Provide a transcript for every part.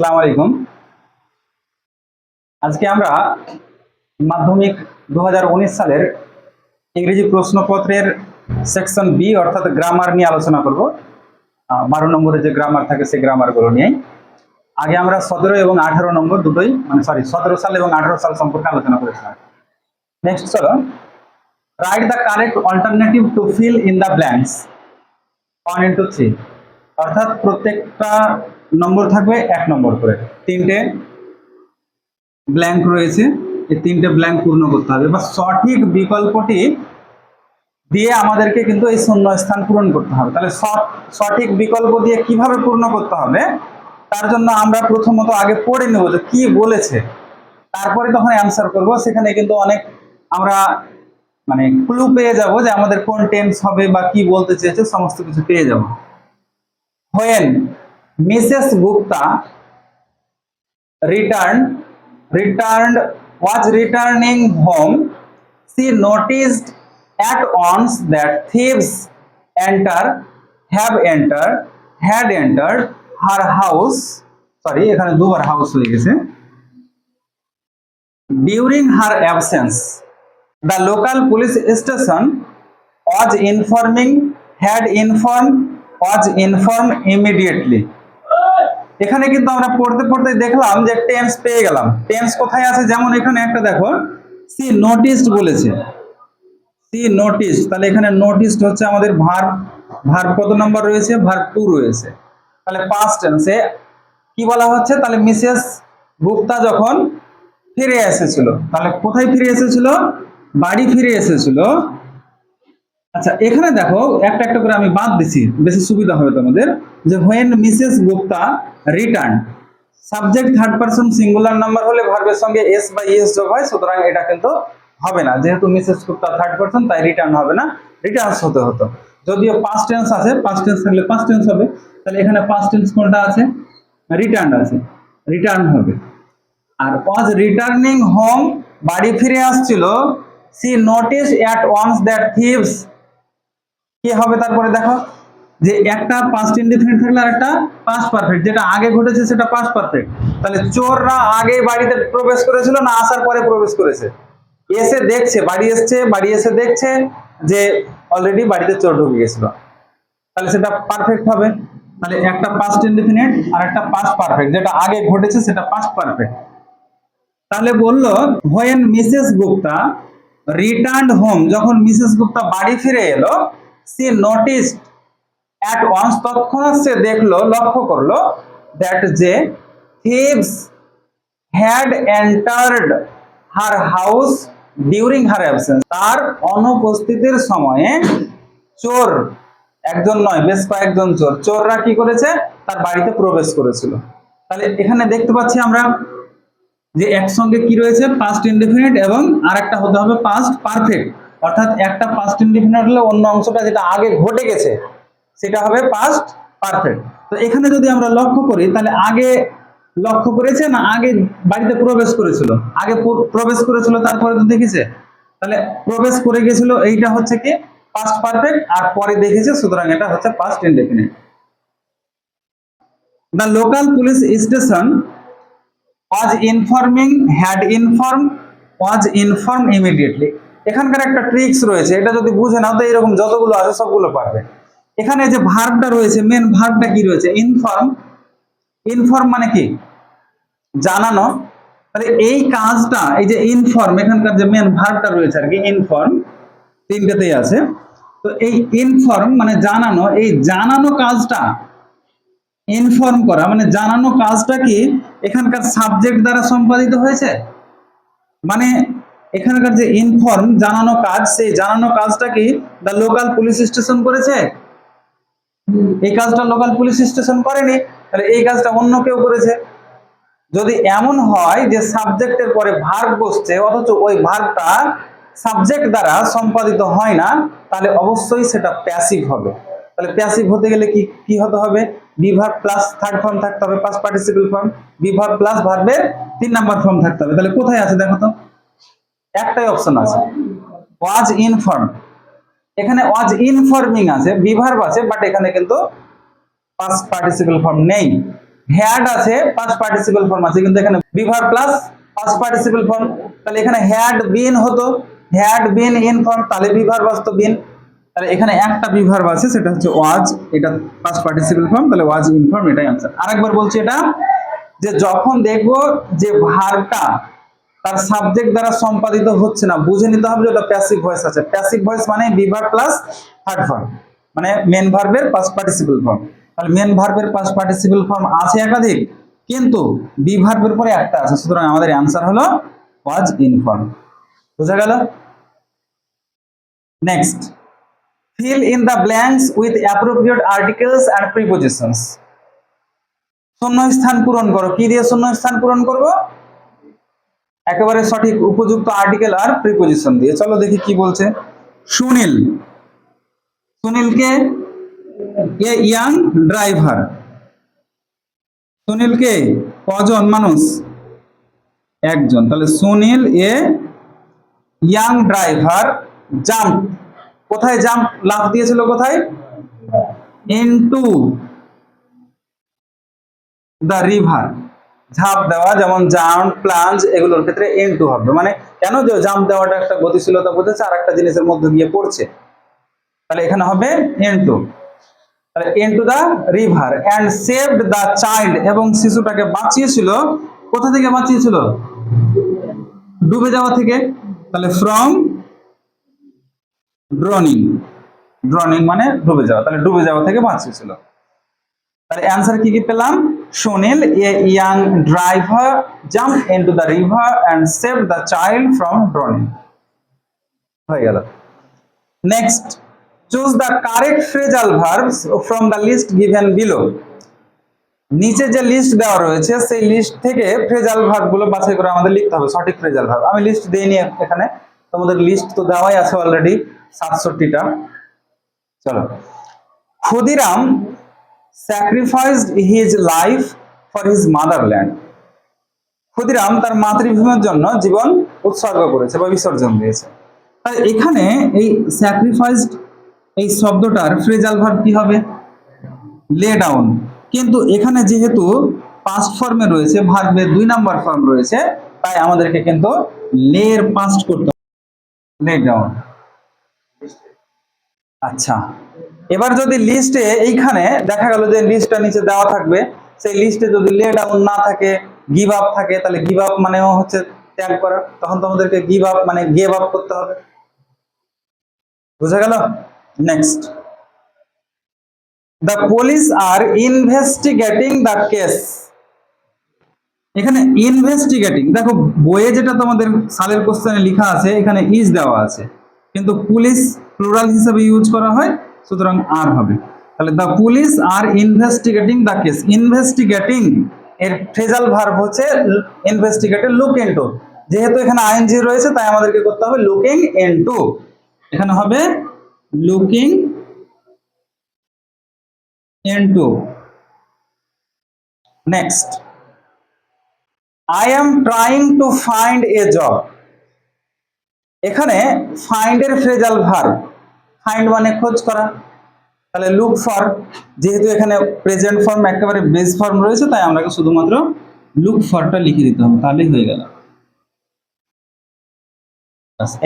আসসালামু আলাইকুম। আজকে আমরা মাধ্যমিক 2019 সালের ইংরেজি প্রশ্নপত্রের সেকশন বি অর্থাৎ গ্রামার নিয়ে আলোচনা করব। 12 নম্বরে যে গ্রামার থাকে সেই গ্রামারগুলো নিয়ে। আগে আমরা 17 এবং 18 নম্বর দুটোই 17 সাল এবং 18 সাল সম্পর্কে আলোচনা করেছিলাম। নেক্সট চলো, write the correct alternative to fill in the blanks 1 into 3, অর্থাৎ প্রত্যেকটা নম্বর থাকবে 1 নম্বর করে। তিনটে ব্ল্যাঙ্ক রয়েছে, এই তিনটে ব্ল্যাঙ্ক পূর্ণ করতে হবে বা সঠিক বিকল্পটি দিয়ে আমাদেরকে কিন্তু এই শূন্য স্থান পূরণ করতে হবে। তাহলে সঠিক বিকল্প দিয়ে কিভাবে পূর্ণ করতে হবে তার জন্য আমরা প্রথমত আগে পড়ে নেব যে কি বলেছে, তারপরে তখন অ্যান্সার করব। সেখানে কিন্তু অনেক আমরা ক্লু পেয়ে যাব যে আমাদের কোন টেন্স হবে বা কি বলতে চেয়েছে, সমস্ত কিছু পেয়ে যাব। When Mrs. Gupta was returning home, she noticed at once that thieves had entered her house. Sorry, এখানে দুবার হাউস হয়ে গেছে। During her absence, the local police station was informed immediately. এখানে কিন্তু আমরা পড়তে পড়তে দেখলাম যে টেন্স পেয়ে গেলাম। টেন্স কোথায় আছে, যেমন এখানে একটা দেখো, সি নোটিসড বলেছে, সি নোটিসড, তাহলে এখানে নোটিসড হচ্ছে আমাদের ভার্ব কত নাম্বার রয়েছে, ভার্ব 2 রয়েছে। তাহলে পাস্ট টেন্সে কি বলা হচ্ছে, তাহলে মিসেস গুপ্তা যখন ফিরে এসেছিল, তাহলে কোথায় ফিরে এসেছিল, বাড়ি ফিরে এসেছিল। আচ্ছা, এখানে দেখো একটা একটা করে আমি বাদ দিছি, বেশি সুবিধা হবে তোমাদের। যে when Mrs Gupta return, subject third person singular number হলে ভার্বের সঙ্গে এস বা ইএস যোগ হয়, সুতরাং এটা কিন্তু হবে না। যেহেতু মিসেস গুপ্তা থার্ড পারসন, তাই রিটার্ন হবে না, রিটার্নস হতে হতো। যদিও পাস্ট টেন্স আছে, পাস্ট টেন্স থাকলে পাস্ট টেন্স হবে। তাহলে এখানে পাস্ট টেন্স কোনটা আছে, রিটার্ন আছে, রিটার্ন হবে। আর ওয়াজ রিটার্নিং হোম, বাড়ি ফিরে আসছিল, she notice at once that thieves, কি হবে তারপরে দেখো, যে একটা পাস্ট ইনডিফিনিট থাকলে আর একটা পাস্ট পারফেক্ট, যেটা আগে ঘটেছে সেটা পাস্ট পারফেক্ট। তাহলে চোররা আগে বাড়িতে প্রবেশ করেছিল না আসার পরে প্রবেশ করেছে, এসে দেখছে, বাড়ি এসে দেখছে যে অলরেডি বাড়িতে চোর ঢুকে গেছিল, তাহলে সেটা পারফেক্ট হবে। তাহলে একটা পাস্ট ইনডিফিনিট আর একটা পাস্ট পারফেক্ট, যেটা আগে ঘটেছে সেটা পাস্ট পারফেক্ট। তাহলে বললো when Mrs Gupta returned home, যখন মিসেস গুপ্তা বাড়ি ফিরে এলো, সি নোটিসড অ্যাট ওয়ান্স, তৎক্ষণাৎ সে দেখলো, লক্ষ্য করলো, দ্যাট যে thieves had entered her house during her absence, তার অনুপস্থিতির সময়ে চোর, একজন নয় বেশ কয়েকজন চোররা কি করেছে, তার বাড়িতে প্রবেশ করেছিল। তাহলে এখানে দেখতে পাচ্ছি আমরা যে একসঙ্গে কি রয়েছে, পাস্ট ইনডেফিনিট এবং আরেকটা হতে হবে পাস্ট পারফেক্ট। অর্থাৎ একটা পাস্ট ইনডেফিনিট হলে অন্য অংশটা যেটা আগে ঘটে গেছে সেটা হবে পাস্ট পারফেক্ট। তো এখানে যদি আমরা লক্ষ্য করি, তাহলে আগে লক্ষ্য করেছে না আগে বাড়িতে প্রবেশ করেছিল, আগে প্রবেশ করেছিল তারপরে তো দেখেছে, তাহলে প্রবেশ করে গেছিল, এইটা হচ্ছে কি পাস্ট পারফেক্ট, আর পরে দেখেছে, সুতরাং এটা হচ্ছে past indefinite. The local police station was informed immediately. এখানকার একটা ট্রিক্স রয়েছে, এটা যদি বুঝে নাও তো এরকম যতগুলো আছে সবগুলো পারবে। এখানে যে ভার্বটা রয়েছে, মেন ভার্বটা কি রয়েছে, ইনফর্ম মানে কি, জানানো। তাহলে এই কাজটা, এই যে ইনফর্ম, এখানকার যে মেন ভার্বটা রয়েছে আর কি, ইনফর্ম, তিনটেতেই আছে। তো এই ইনফর্ম মানে জানানো, এই জানানো কাজটা, ইনফর্ম করা মানে জানানো কাজটা কি এখানকার সাবজেক্ট দ্বারা সম্পাদিত হয়েছে। মানে এখানকার যে ইনফর্ম জানানো কাজ, সেই জানানো কাজটা কি দ্য লোকাল পুলিশ স্টেশন করেছে? এই কাজটা লোকাল পুলিশ স্টেশন করেনি, তাহলে এই কাজটা অন্য কেউ করেছে। যদি এমন হয় যে সাবজেক্টের পরে ভার্ব বসছে অথচ ওই ভার্বটা সাবজেক্ট দ্বারা সম্পাদিত হয় না, তাহলে অবশ্যই সেটা প্যাসিভ হবে। তাহলে প্যাসিভ হতে গেলে কি কি হতে হবে, be verb plus third form থাকতে হবে, past participle form, be verb plus ভার্বের 3 নাম্বার ফর্ম থাকতে হবে। তাহলে কোথায় আছে দেখো তো, একটাই অপশন আছে, ওয়াজ ইনফর্ম। এখানে ওয়াজ ইনফর্মিং আছে, বি ভার্ব আছে, বাট এখানে কিন্তু পাস্ট পার্টিসিপল ফর্ম নেই। হ্যাড আছে, পাস্ট পার্টিসিপল ফর্ম আছে, কিন্তু এখানে be verb plus past participle form. তাহলে এখানে হ্যাড বিন হতো, হ্যাড বিন ইন ফর্ম, তাহলে বি ভার্ব আসতো বিন। তাহলে এখানে একটা বি ভার্ব আছে, সেটা হচ্ছে ওয়াজ, এটা পাস্ট পার্টিসিপল ফর্ম, তাহলে ওয়াজ ইন ফর্ম, এটাই आंसर। আরেকবার বলছি এটা, যে যখন দেখবো যে ভার্বটা তার সাবজেক্ট দ্বারা সম্পাদিত হচ্ছে না, বুঝে নিতে হবে যে ওটা প্যাসিভ ভয়েস আছে। প্যাসিভ ভয়েস মানে be verb plus third form, মানে মেন ভার্বের পাস্ট পার্টিসিপল ফর্ম। তাহলে মেন ভার্বের পাস্ট পার্টিসিপল ফর্ম আছে একাধিক, কিন্তু বি ভার্বের পরে একটা আছে, সুতরাং আমাদের অ্যান্সার হলো ওয়াজ ইন ফর্ম। বুঝা গেল? Next, fill in the blanks with appropriate articles and prepositions. শূন্যস্থান পূরণ করো। কি দিয়ে শূন্যস্থান পূরণ করব? একেবারে সঠিক উপযুক্ত আর্টিকেল আর প্রিপোজিশন দিয়ে। চলো দেখি কি বলছে। সুনীল, সুনীলকে এ ইয়াং ড্রাইভার। সুনীলকে কজন মানুষ? একজন। তাহলে Sunil a young driver jump, কোথায় জাম্প, লাফ দিয়েছিল কোথায়? ইনটু দ্য রিভার, ঝাঁপ দেওয়া, যেমন জাম্প প্লাঞ্জ এগুলোর ক্ষেত্রে ইনটু হবে। মানে কেন, যে জাম্প দেওয়াটা একটা গতিশীলতা বোঝাচ্ছে, আর একটা জিনিসের মধ্যে গিয়ে পড়ছে, তাহলে এখানে হবে ইনটু। তাহলে into the river and saved the child, এবং শিশুটাকে বাঁচিয়েছিল। কোথা থেকে বাঁচিয়েছিল? ডুবে যাওয়া থেকে। তাহলে ফ্রম ড্রনিং, ড্রনিং মানে ডুবে যাওয়া, তাহলে ডুবে যাওয়া থেকে বাঁচিয়েছিল। তাহলে অ্যান্সার কি কি পেলাম? Sunil a young driver jump into the river and saved the child from drowning. হয়ে গেল। Next, choose the correct phrasal verbs from the list given below. নিচে যে লিস্ট দেওয়া রয়েছে সেই লিস্ট থেকে ফ্রেজাল ভার্ব গুলো বাছাই করে আমাদের লিখতে হবে সঠিক ফ্রেজাল ভার্ব। আমি লিস্ট দেইনি এখানে, তোমাদের লিস্ট তো দেওয়াই আছে অলরেডি 67টা। চলো, Khudiram sacrificed his life for his motherland. Khudiram তার মাতৃভূমির জন্য জীবন উৎসর্গ করেছে বা বিসর্জন দিয়েছে। তাই এখানে এই স্যাক্রিফাইসড এই শব্দটার ফ্রেজাল ভার্ব কি হবে? Lay down. কিন্তু এখানে যেহেতু পাস্ট ফর্মে রয়েছে, ভার্বের 2 নাম্বার ফর্ম রয়েছে, তাই আমাদেরকে কিন্তু লে এর পাস্ট করতে হবে, লে ডাউন। আচ্ছা, এবার যদি লিস্টে এইখানে দেখা গেল যে লিস্টটা নিচে দেওয়া থাকবে, সেই লিস্টে যদি লে ডাউন না থাকে, গিভ আপ থাকে, তাহলে গিভ আপ মানেও হচ্ছে ত্যাগ করা, তখন তোমাদেরকে গিভ আপ মানে গিভ আপ করতে হবে। বুঝা গেল? Next, the police are investigating the case. এখানে ইনভেস্টিগেটিং, দেখো বইয়ে যেটা তোমাদের সালের কোশ্চেনে লেখা আছে এখানে ইজ দেওয়া আছে, কিন্তু পুলিশ প্লুরাল হিসেবে ইউজ করা হয়, সুতরাং আর হবে। তাহলে the police are investigating the case. Investigating এর ফ্রেজাল ভার্ব হচ্ছে ইনভেস্টিগেটেড, লুক ইনটু। যেহেতু এখানে আইএনজি রয়েছে তাই আমাদেরকে করতে হবে লুকিং ইনটু, এখানে হবে looking into. Next, I am trying to find a job. এখানে find এর ফ্রেজাল ভার্ব, find মানে খোঁজ করা, তাহলে look for, যেহেতু এখানে প্রেজেন্ট ফর্ম একেবারে বেস ফর্ম রয়েছে তাই আমরা শুধুমাত্র look for টা লিখে দিতে হবে, তাহলেই হয়ে গেল।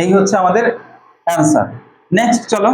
এই হচ্ছে আমাদের অ্যান্সার। নেক্সট চলো।